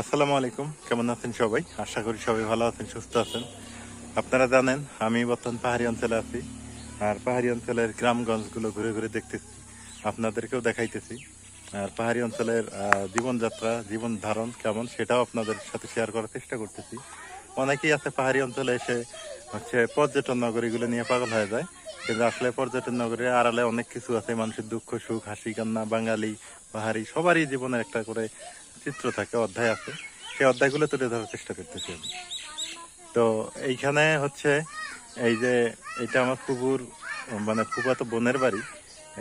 আসসালামু আলাইকুম, কেমন আছেন সবাই? আশা করি সবাই ভালো আছেন, সুস্থ আছেন। আপনারা জানেন আমি বর্তমান পাহাড়ি অঞ্চলে আছি, আর পাহাড়ি অঞ্চলের গ্রামগঞ্জগুলো ঘুরে ঘুরে দেখতেছি, আপনাদেরকেও দেখাইতেছি। আর পাহাড়ি অঞ্চলের জীবনযাত্রা, জীবন ধারণ কেমন সেটাও আপনাদের সাথে শেয়ার করার চেষ্টা করতেছি। অনেকেই আছে পাহাড়ি অঞ্চলে এসে পর্যটন নগরীগুলো নিয়ে পাগল হয়ে যায়, কিন্তু আসলে পর্যটন নগরীর আড়ালে অনেক কিছু আছে। মানুষের দুঃখ সুখ, হাসি কান্না, বাঙালি পাহাড়ি সবারই জীবনের একটা করে চিত্র থাকে, অধ্যায় আছে। সেই অধ্যায়গুলো তুলে ধরার চেষ্টা করতেছি আমি। তো এইখানে এই যে এটা আমার ফুপুর, মানে ফুফাতো বোনের বাড়ি।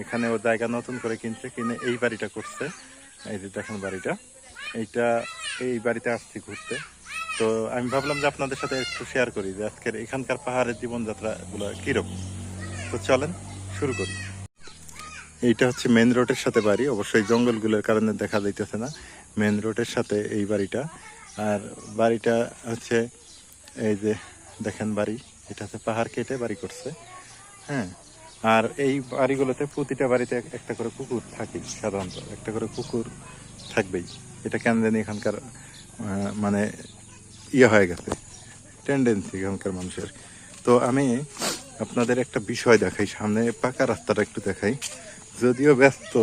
এখানে ও জায়গা নতুন করে কিনে এই বাড়িটা করছে। এই যে দেখেন বাড়িটা, এইটা এই বাড়িতে আসছি ঘুরতে। তো আমি ভাবলাম যে আপনাদের সাথে একটু শেয়ার করি যে আজকের এখানকার পাহাড়ের জীবনযাত্রা গুলো কিরকম। তো চলেন শুরু করি। এইটা হচ্ছে মেন রোডের সাথে বাড়ি, অবশ্যই জঙ্গলগুলোর কারণে দেখা যাইতেছে না। মেন রোডের সাথে এই বাড়িটা। আর বাড়িটা হচ্ছে এই যে দেখেন বাড়ি, এটা হচ্ছে পাহাড় কেটে বাড়ি করছে। হ্যাঁ, আর এই বাড়িগুলোতে প্রতিটা বাড়িতে একটা করে কুকুর থাকে, সাধারণত একটা করে কুকুর থাকবেই। এটা কেন জানি এখানকার মানে হয়ে গেছে, টেন্ডেন্সি এখানকার মানুষের। তো আমি আপনাদের একটা বিষয় দেখাই, সামনে পাকা রাস্তাটা একটু দেখাই, যদিও ব্যস্ত।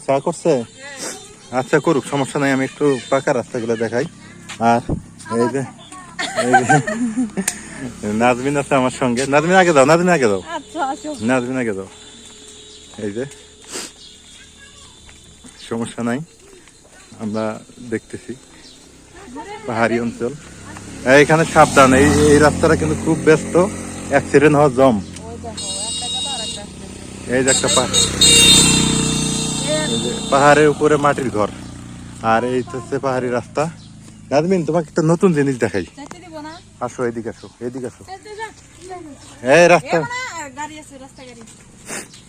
চা করছে? আচ্ছা করুক, সমস্যা নাই, আমি একটু পাকা রাস্তাগুলো দেখাই। আর এই যে নাজমিন আছে আমার সঙ্গে। নাজমিন আগে দাও, নাজমিন আগে দাও, নাজমিন আগে দাও। এই যে সমস্যা নাই, আমরা দেখতেছি পাহাড়ি অঞ্চল। এখানে সাবধান, এই রাস্তাটা কিন্তু খুব ব্যস্ত, অ্যাক্সিডেন্ট হওয়ার জম। এই যে একটা পাহাড়ের উপরে মাটির ঘর, আর এই হচ্ছে পাহাড়ি রাস্তা। নাজমিন তোমাকে একটা নতুন জিনিস দেখাই, আসো এদিকে, আসো এদিকে, আসো। এই রাস্তা,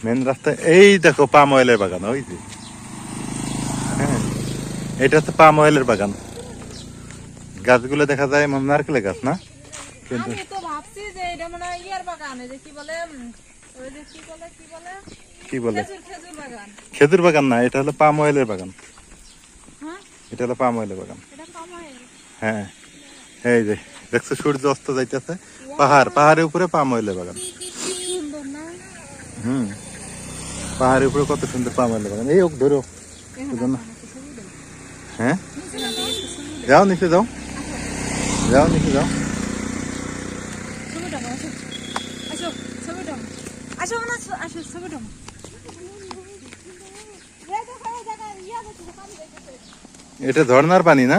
মেন রাস্তা, এই দেখো পাম অয়েলের বাগান, ওই যে। হ্যাঁ, এটা হচ্ছে পাম অয়েলের বাগান। গাছগুলো দেখা যায় নারকেলের গাছ না, কিন্তু কি বলে খেজুর বাগান না, এটা হলো পাম অয়েলের বাগান। এটা হলো পাম অয়েলের বাগান। হ্যাঁ, এই যে দেখছো সূর্য অস্ত যাইতেছে, পাহাড়ের উপরে পাম অয়েলের বাগান। পাহাড়ের উপরে কত সুন্দর পাম অয়েলের বাগান। এই ধরো, হ্যাঁ যাও নিচে, যাও যাও নিচে যাও। এটা ঝর্ণার পানি না,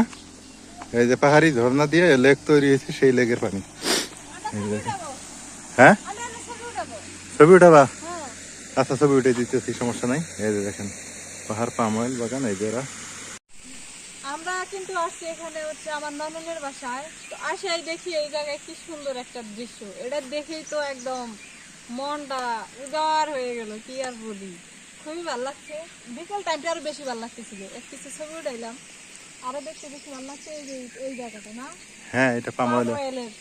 এই যে পাহাড়ি ঝর্ণা দিয়ে লেক তৈরি হয়েছে, সেই লেকের পানি। হ্যাঁ, ছবি উঠাবা? আচ্ছা ছবি উঠে দিতেছি, সমস্যা নাই। এই যে দেখেন পাহাড়, পাম অয়েল বাগান। এই যে আমরা কিন্তু আসছি এখানে আমার ননদের বাসায়। তো আসাই দেখি এই জায়গায় কি সুন্দর একটা দৃশ্য, এটা দেখেই তো একদম মনটা উদার হয়ে গেল, কি আর বলি। খুবই ভালো লাগছে, বিকেল টাইমটা আরো বেশি ভালো লাগতেছিল। কিছু ছবি উঠাইলাম, আরো দেখতে বেশি ভালো লাগছে। এই জায়গাটা না, হ্যাঁ এটা পাম অয়েলের।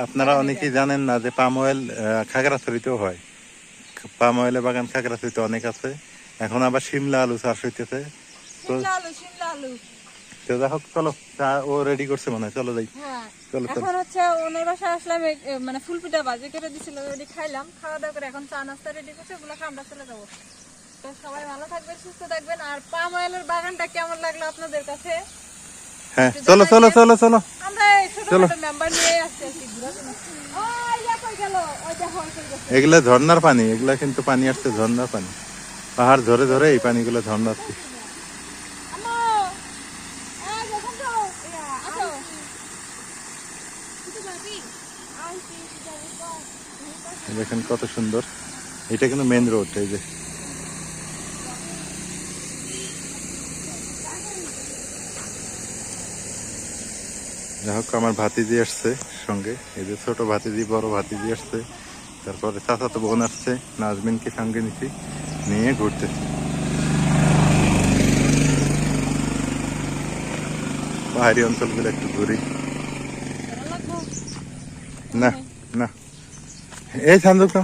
আপনারা অনেকেই জানেন না যে পাম অয়েল খাগড়াছড়িতেও হয়। পাম অয়েলের বাগান খাগড়াছড়িতে অনেক আছে। এখন আবার শিমলা আলু চাষ হইতেছে। শিমলা আলু। তো যাই হোক, চলো, চা ও রেডি করছে মনে হয়, চলো যাই। চলো, এখন ওনার বাসায় আসলাম, মানে ফুল পিঠা ভাজি করে দিছিল, ওই খাইলাম। খাওয়া দাওয়া করে এখন চা নাস্তা রেডি করছে, ওগুলো আমরা চলে যাবো। তো সবাই ভালো থাকবেন, সুস্থ থাকবেন। আর পাম অয়েলের বাগানটা কেমন লাগলো আপনাদের কাছে? হ্যাঁ চলো চলো চলো চলো, আমরা ছোট মেম্বার নিয়ে আসছি। এগুলা ঝর্ণার পানি, এগুলা কিন্তু পানি আসছে ঝর্ণার পানি, পাহাড় ধরে ধরে এই পানিগুলো ঝর্ণা আসছে। দেখেন কত সুন্দর, এটা কিন্তু মেন রোড। এই যে যাই হোক, আমার ভাতিজি আসছে সঙ্গে, এই যে ছোট ভাতিজি, বড় ভাতিজি আসছে, তারপরে চাচাতো বোন আসছে, নাজমিনকে সঙ্গে নিয়ে ঘুরতেছি। পাহাড়ি অঞ্চলগুলো একটু ঘুরি। না না, এই সান্দুক না,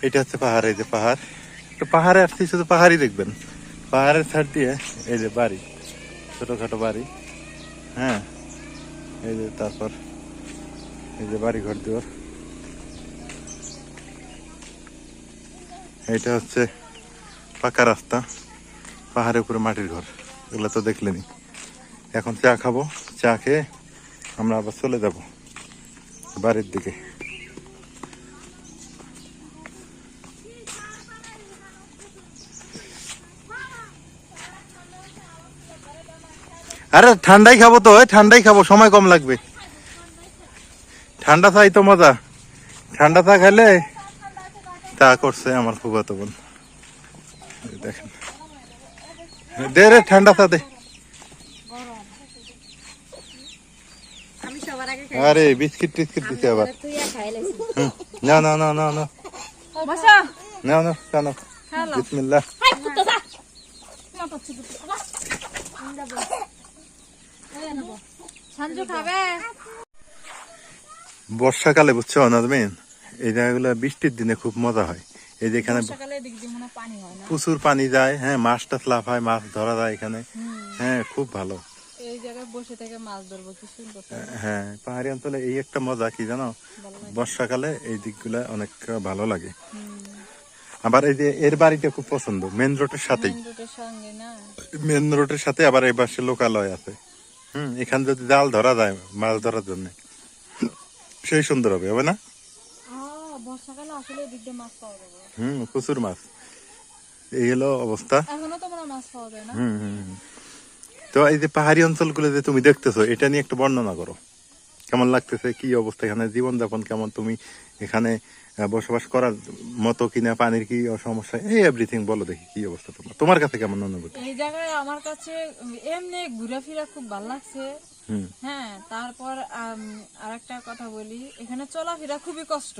এটা হচ্ছে পাহাড়। এই যে পাহাড়, তো পাহাড়ে আসছি শুধু পাহাড়ই দেখবেন, পাহাড়ের সাইড দিয়ে এই যে বাড়ি, ছোটখাটো বাড়ি। হ্যাঁ, এই যে তারপর এই যে বাড়ি ঘর দুয়ার। এইটা হচ্ছে পাকা রাস্তা, পাহাড়ের উপরে মাটির ঘর। এগুলো তো দেখলেনি। এখন চা খাবো, চা খেয়ে আমরা আবার চলে যাব বাড়ির দিকে। আরে ঠান্ডাই খাবো তো, ঠান্ডাই খাবো, সময় কম লাগবে। ঠান্ডা চাই তো মজা, ঠান্ডা চা খেলে। তা করছে আমার ফুফাতো বোন, দেখেন। দে রে ঠান্ডা চা দে। আমি সবার আগে আরে বিস্কিট টিস্কিট দিতে আবার। না না না না না বসো না না না, হ্যালো বিসমিল্লাহ। সঞ্জু খাবে? বর্ষাকালে বুঝছো নাজমিন, এই জায়গাগুলো বৃষ্টির দিনে খুব মজা হয়। এই যে এখানে বর্ষাকালে এদিক দিয়ে মনে হয় পানি হয় না? প্রচুর পানি যায়। হ্যাঁ, মাছ টাছ লাভ হয়, মাছ ধরা যায় এখানে। হ্যাঁ, খুব ভালো। এই জায়গায় বসে থেকে মাছ ধরবো, কি সুন্দর। হ্যাঁ, পাহাড়ি অঞ্চলে এই একটা মজা কি জানো, বর্ষাকালে এই দিকগুলা অনেক ভালো লাগে। আবার এই যে এর বাড়িটা খুব পছন্দ, মেন রোডের সাথেই। মেইন রোডের সঙ্গে না? মেন রোডের সাথে আবার এই পাশে লোকালয় আছে। এখানে যদি জাল ধরা যায় মাছ ধরার জন্য, সেই সুন্দর হবে, হবে না? বর্ষাকালে আসলে এদিক দিয়ে মাছ পাওয়া যাবে। প্রচুর মাছ। এই হলো অবস্থা। এখনো তো মনে হয় মাছ পাওয়া যায় না। তো এই যে পাহাড়ি অঞ্চলগুলো যে তুমি দেখতেছো, এটা নিয়ে একটু বর্ণনা করো। কেমন লাগতেছে, কি অবস্থা, এখানে জীবনযাপন কেমন, তুমি এখানে বসবাস করার মতো কিনা, পানির কি সমস্যা, এই এভরিথিং বলো দেখি, কি অবস্থা তোমার কাছে কেমন অনুভূতি? এই জায়গায় আমার কাছে এমনি ঘুরাফেরা খুব ভালো লাগছে। হ্যাঁ, তারপর আরেকটা কথা বলি, এখানে চলাফেরা খুবই কষ্ট।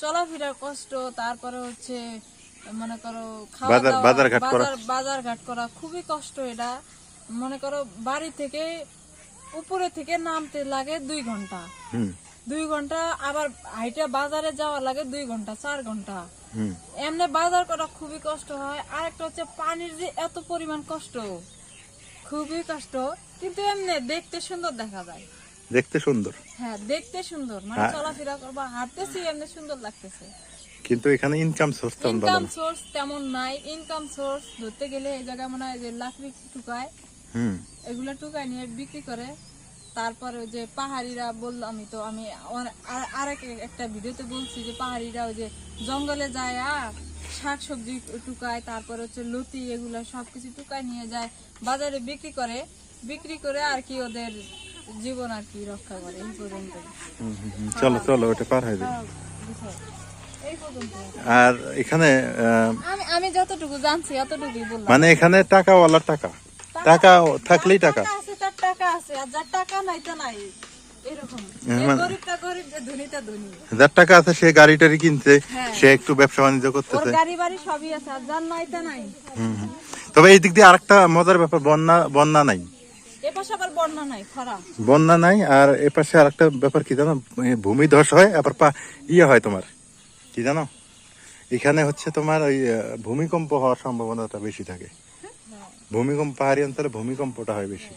চলাফেরা কষ্ট, তারপরে হচ্ছে মনে করো খাওয়া দাওয়া, বাজার ঘাট করা খুবই কষ্ট। এটা মনে করো বাড়ি থেকে উপরে থেকে নামতে লাগে 2 ঘন্টা। 2 ঘন্টা, আবার হাইটা বাজারে যাওয়া লাগে 2 ঘন্টা, 4 ঘন্টা। এমনি বাজার করা খুবই কষ্ট হয়। আরেকটা হচ্ছে পানির যে এত পরিমাণ কষ্ট, খুবই কষ্ট। কিন্তু এমনি দেখতে সুন্দর দেখা যায়। দেখতে সুন্দর? হ্যাঁ, দেখতে সুন্দর, মানে চলাফেরা করবা, হাঁটতেছি এমনি সুন্দর লাগতেছে। কিন্তু এখানে ইনকাম সোর্স তেমন নাই। ইনকাম সোর্স ধরতে গেলে এই জায়গায় মনে হয় যে লাকড়ি টুকায়, এগুলা টুকায় নিয়ে বিক্রি করে। তারপরে ওই যে পাহাড়িরা, বললামই তো আমি একটা ভিডিওতে বলছি যে পাহাড়িরা ওই যে জঙ্গলে যায় আর শাকসবজি টুকায়, তারপরে হচ্ছে লতি, এগুলা সবকিছু টুকায় নিয়ে যায় বাজারে বিক্রি করে আর কি ওদের জীবন আর কি রক্ষা করে। এই পর্যন্ত। চলো চলো, ওটা পার হয়ে যাবে। এই পর্যন্ত। আর এখানে আমি যতটুকু জানছি অতটুকুই বললাম। মানে এখানে টাকাওয়ালার টাকা, টাকা থাকলেই টাকা আছে, তার টাকা আছে, আর যার টাকা নাই তা নাই, এরকম। গরিবটা গরিব, যে ধনীটা ধনী। যার টাকা আছে সে গাড়ি টাড়ি কিনছে, সে একটু ব্যবসা বাণিজ্য ওর করতেছে। গাড়ি বাড়ি সবই আছে, আর যার নাই তা নাই। তবে এই দিক দিয়ে আরেকটা মজার ব্যাপার, বন্যা নাই। এপাশে আবার বন্যা নাই, খরা। বন্যা নাই। আর এপাশে আরেকটা ব্যাপার কি জানো, ভূমিধস হয়, আবার ইয়ে হয় তোমার, কি জানো, এখানে হচ্ছে তোমার ওই ভূমিকম্প হওয়ার সম্ভাবনাটা বেশি থাকে। ভূমিকম্প, পাহাড়ি অঞ্চলে ভূমিকম্পটা হয় বেশি।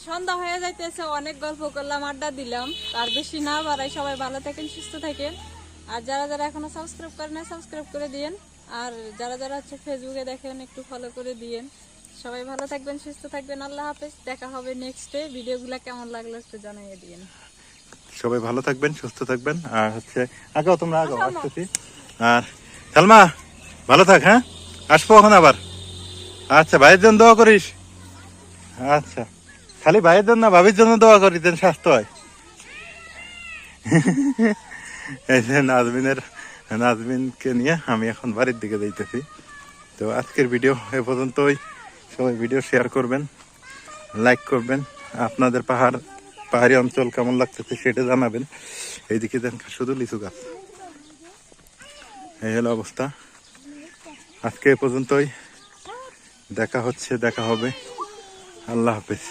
সন্ধ্যা হয়ে যাইতেছে, অনেক গল্প করলাম, আড্ডা দিলাম, আর বেশি না বাড়াই। সবাই ভালো থাকেন, সুস্থ থাকেন। আর যারা যারা এখনো সাবস্ক্রাইব করেন না, সাবস্ক্রাইব করে দিয়েন। আর যারা যারা হচ্ছে ফেসবুকে দেখেন, একটু ফলো করে দিয়েন। সবাই ভালো থাকবেন, সুস্থ থাকবেন। আল্লাহ হাফেজ। দেখা হবে নেক্সটে। ভিডিওগুলো কেমন লাগলো একটু জানাইয়ে দিয়েন। সবাই ভালো থাকবেন, সুস্থ থাকবেন। আর হচ্ছে আগেও তোমরা আসতেছি। আর সালমা ভালো থাক, হ্যাঁ, আসবো এখন আবার। আচ্ছা, ভাইয়ের জন্য দোয়া করিস। আচ্ছা, খালি ভাইয়ের জন্য না, ভাবির জন্য দোয়া করিস, যেন স্বাস্থ্য হয়। এই যে নাজমিনকে নিয়ে আমি এখন বাড়ির দিকে যাইতেছি। তো আজকের ভিডিও এ পর্যন্তই। সবাই ভিডিও শেয়ার করবেন, লাইক করবেন। আপনাদের পাহাড়ি অঞ্চল কেমন লাগতেছে সেটা জানাবেন। এইদিকে দেন শুধু লিচু গাছ। এই হলো অবস্থা। আজকে এ পর্যন্তই। দেখা হবে। আল্লাহ হাফেজ।